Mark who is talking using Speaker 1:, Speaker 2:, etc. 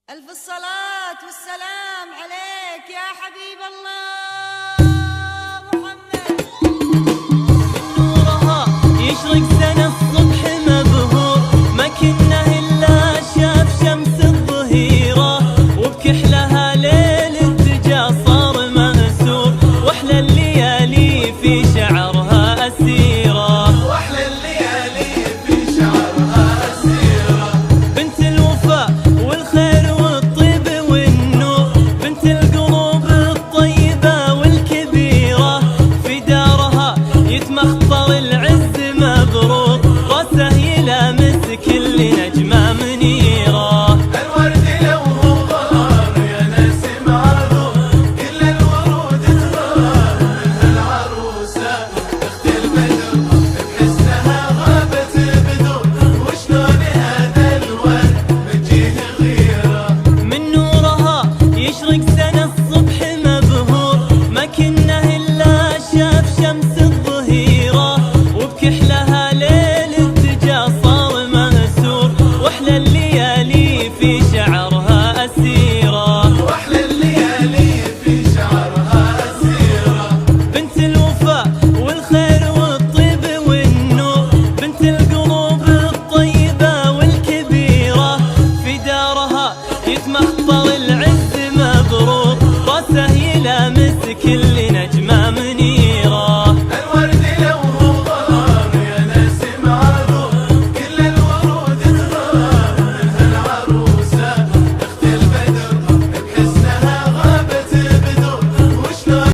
Speaker 1: ألف الصلاة والسلام عليك يا حبيب الله محمد.
Speaker 2: نورها يشرق سنة الصبح مبهور، ما كنا إلا شاف شمس الظهيرة، وبكحلها ليل الدجا صار منسور، واحلى الليالي في شعرها أسيرة،
Speaker 3: واحلى الليالي في شعرها أسيرة.
Speaker 2: بنت الوفاء والخير والطيب والنور، بنت القلوب الطيبة والكبيرة، في دارها يتمخطر العز مبرور، راسه يلامس كل نجمة منيرة.
Speaker 3: الورد لو هو غار يا نسم عذور، كل الورود تغار منها العروسة، اخت البدر بحسنها غابت بدور، وشلون هذا الورد مجيه غيرة.
Speaker 2: من نورها يشرق سنة الصبح مبهور، ما كنا إلا شاف شمس الظهيرة، وبكحلها ليل الدجا صار منسور، واحلى الليالي في شعرها